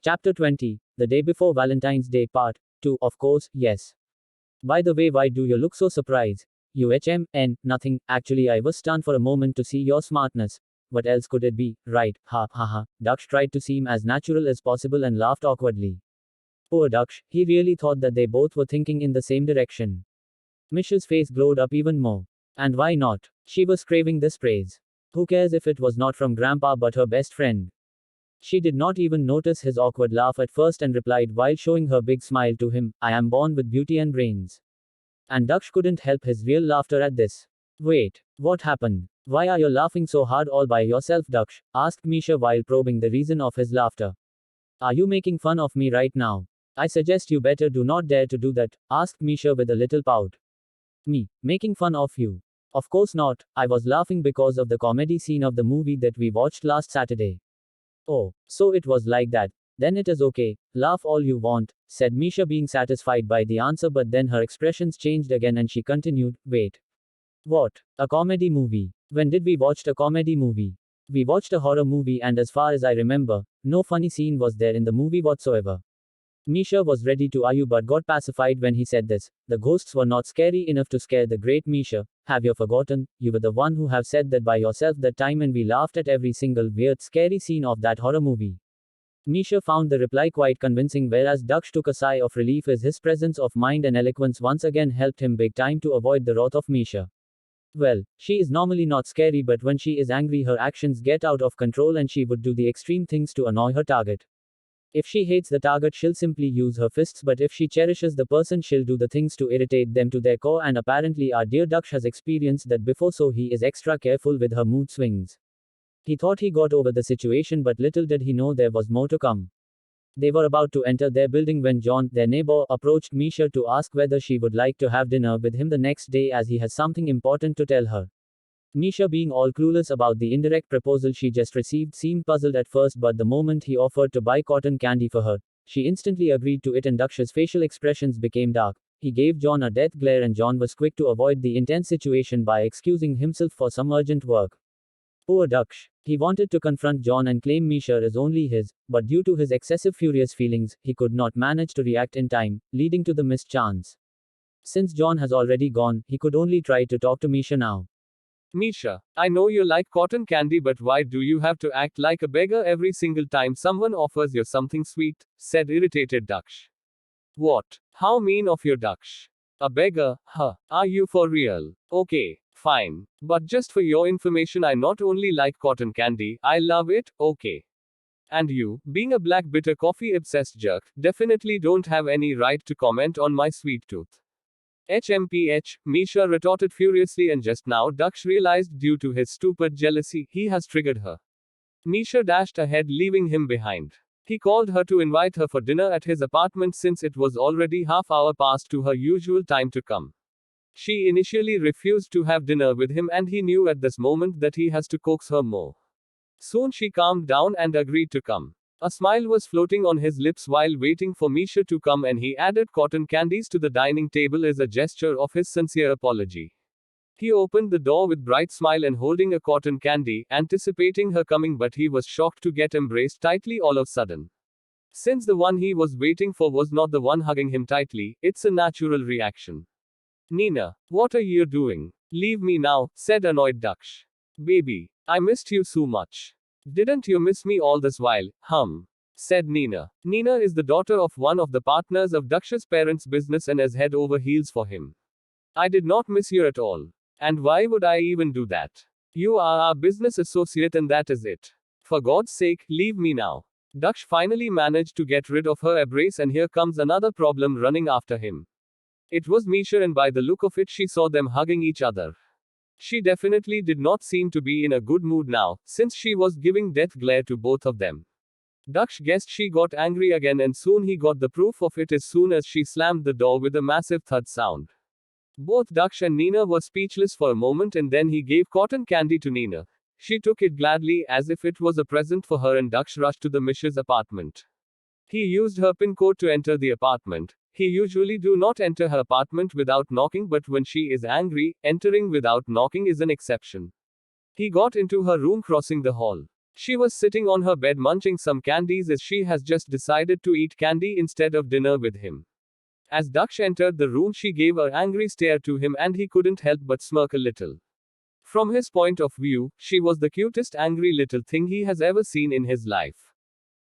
Chapter 20. The Day Before Valentine's Day Part 2. Of course, yes. By the way, why do you look so surprised? Nothing. Actually, I was stunned for a moment to see your smartness. What else could it be? Right. Ha ha ha. Daksh tried to seem as natural as possible and laughed awkwardly. Poor Daksh, he really thought that they both were thinking in the same direction. Mish's face glowed up even more. And why not? She was craving this praise. Who cares if it was not from Grandpa but her best friend? She did not even notice his awkward laugh at first and replied while showing her big smile to him, I am born with beauty and brains. And Daksh couldn't help his real laughter at this. Wait, what happened? Why are you laughing so hard all by yourself, Daksh? Asked Misha while probing the reason of his laughter. Are you making fun of me right now? I suggest you better do not dare to do that, asked Misha with a little pout. Me, making fun of you? Of course not, I was laughing because of the comedy scene of the movie that we watched last Saturday. Oh, so it was like that. Then it is okay. Laugh all you want, said Misha, being satisfied by the answer, but then her expressions changed again and she continued, Wait. What? A comedy movie? When did we watch a comedy movie? We watched a horror movie, and as far as I remember, no funny scene was there in the movie whatsoever. Misha was ready to argue but got pacified when he said this. The ghosts were not scary enough to scare the great Misha. Have you forgotten? You were the one who have said that by yourself that time and we laughed at every single weird scary scene of that horror movie. Misha found the reply quite convincing, whereas Daksh took a sigh of relief as his presence of mind and eloquence once again helped him big time to avoid the wrath of Misha. Well, she is normally not scary, but when she is angry her actions get out of control and she would do the extreme things to annoy her target. If she hates the target, she'll simply use her fists, but if she cherishes the person, she'll do the things to irritate them to their core, and apparently our dear Daksh has experienced that before, so he is extra careful with her mood swings. He thought he got over the situation, but little did he know there was more to come. They were about to enter their building when John, their neighbor, approached Misha to ask whether she would like to have dinner with him the next day as he has something important to tell her. Misha, being all clueless about the indirect proposal she just received, seemed puzzled at first, but the moment he offered to buy cotton candy for her, she instantly agreed to it, and Daksh's facial expressions became dark. He gave John a death glare, and John was quick to avoid the intense situation by excusing himself for some urgent work. Poor Daksh. He wanted to confront John and claim Misha is only his, but due to his excessive furious feelings, he could not manage to react in time, leading to the missed chance. Since John has already gone, he could only try to talk to Misha now. Misha, I know you like cotton candy, but why do you have to act like a beggar every single time someone offers you something sweet? Said irritated Daksh. What? How mean of you, Daksh. A beggar, huh? Are you for real? Okay, fine. But just for your information, I not only like cotton candy, I love it, okay. And you, being a black bitter coffee obsessed jerk, definitely don't have any right to comment on my sweet tooth. HMPH, Misha retorted furiously, and just now Daksh realized due to his stupid jealousy, he has triggered her. Misha dashed ahead, leaving him behind. He called her to invite her for dinner at his apartment since it was already half hour past to her usual time to come. She initially refused to have dinner with him, and he knew at this moment that he has to coax her more. Soon she calmed down and agreed to come. A smile was floating on his lips while waiting for Misha to come, and he added cotton candies to the dining table as a gesture of his sincere apology. He opened the door with bright smile and holding a cotton candy, anticipating her coming, but he was shocked to get embraced tightly all of a sudden. Since the one he was waiting for was not the one hugging him tightly, it's a natural reaction. Nina, what are you doing? Leave me now, said annoyed Daksh. Baby, I missed you so much. Didn't you miss me all this while, said Nina. Nina is the daughter of one of the partners of Daksh's parents' business and is head over heels for him. I did not miss you at all. And why would I even do that? You are our business associate and that is it. For God's sake, leave me now. Daksh finally managed to get rid of her embrace, and here comes another problem running after him. It was Misha, and by the look of it she saw them hugging each other. She definitely did not seem to be in a good mood now, since she was giving death glare to both of them. Daksh guessed she got angry again, and soon he got the proof of it as soon as she slammed the door with a massive thud sound. Both Daksh and Nina were speechless for a moment, and then he gave cotton candy to Nina. She took it gladly as if it was a present for her, and Daksh rushed to the Misha's apartment. He used her PIN code to enter the apartment. He usually do not enter her apartment without knocking, but when she is angry, entering without knocking is an exception. He got into her room, crossing the hall. She was sitting on her bed munching some candies as she has just decided to eat candy instead of dinner with him. As Daksh entered the room, she gave an angry stare to him and he couldn't help but smirk a little. From his point of view, she was the cutest angry little thing he has ever seen in his life.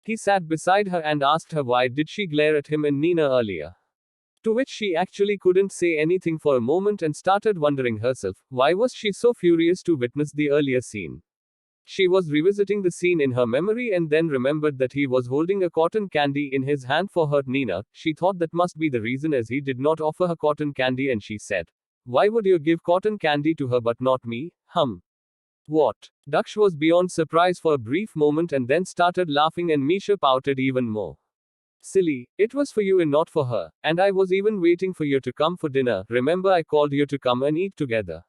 He sat beside her and asked her why did she glare at him and Nina earlier. To which she actually couldn't say anything for a moment and started wondering herself, why was she so furious to witness the earlier scene? She was revisiting the scene in her memory and then remembered that he was holding a cotton candy in his hand for her Nina. She thought that must be the reason as he did not offer her cotton candy and she said, "Why would you give cotton candy to her but not me? What? Daksh was beyond surprise for a brief moment and then started laughing and Misha pouted even more. Silly, it was for you and not for her, and I was even waiting for you to come for dinner, remember I called you to come and eat together,"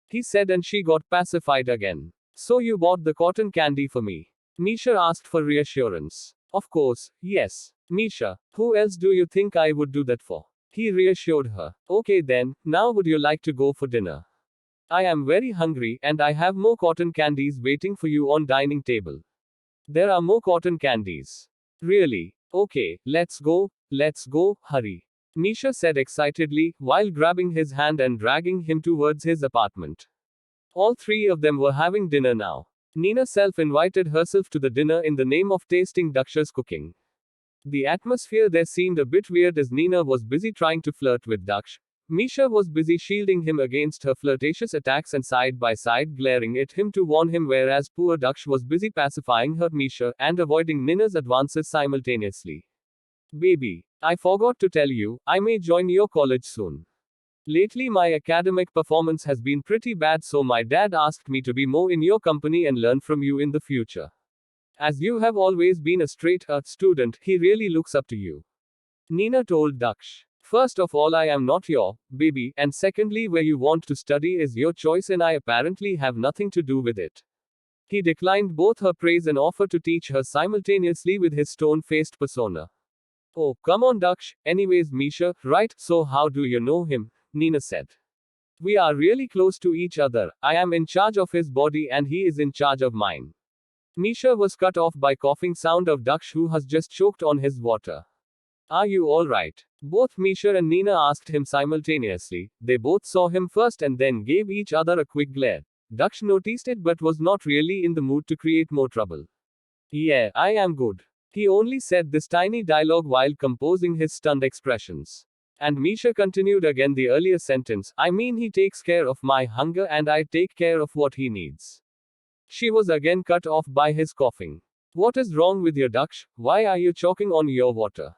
he said and she got pacified again. "So you bought the cotton candy for me?" Misha asked for reassurance. "Of course, yes. Misha, who else do you think I would do that for?" He reassured her. "Okay then, now would you like to go for dinner? I am very hungry, and I have more cotton candies waiting for you on dining table." "There are more cotton candies. Really? Okay, let's go, hurry," Misha said excitedly, while grabbing his hand and dragging him towards his apartment. All three of them were having dinner now. Nina self-invited herself to the dinner in the name of tasting Daksh's cooking. The atmosphere there seemed a bit weird as Nina was busy trying to flirt with Daksh. Misha was busy shielding him against her flirtatious attacks and side by side glaring at him to warn him, whereas poor Daksh was busy pacifying her Misha and avoiding Nina's advances simultaneously. "Baby, I forgot to tell you, I may join your college soon. Lately my academic performance has been pretty bad, so my dad asked me to be more in your company and learn from you in the future. As you have always been a straight-A student, he really looks up to you," Nina told Daksh. "First of all, I am not your baby, and secondly, where you want to study is your choice and I apparently have nothing to do with it." He declined both her praise and offer to teach her simultaneously with his stone-faced persona. "Oh, come on Daksh, anyways Misha, right, so how do you know him?" Nina said. "We are really close to each other, I am in charge of his body and he is in charge of mine." Misha was cut off by coughing sound of Daksh who has just choked on his water. "Are you alright?" Both Misha and Nina asked him simultaneously. They both saw him first and then gave each other a quick glare. Daksh noticed it but was not really in the mood to create more trouble. "Yeah, I am good." He only said this tiny dialogue while composing his stunned expressions. And Misha continued again the earlier sentence, "I mean he takes care of my hunger and I take care of what he needs." She was again cut off by his coughing. "What is wrong with your Daksh? Why are you choking on your water?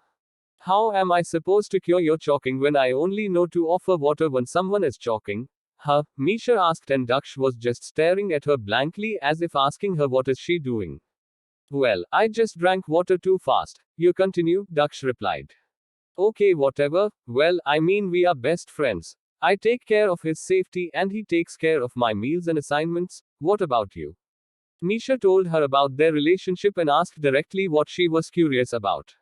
How am I supposed to cure your choking when I only know to offer water when someone is choking?" Misha asked and Daksh was just staring at her blankly as if asking her what is she doing. "Well, I just drank water too fast. You continue," Daksh replied. "Okay, whatever. Well, I mean we are best friends. I take care of his safety and he takes care of my meals and assignments. What about you?" Misha told her about their relationship and asked directly what she was curious about.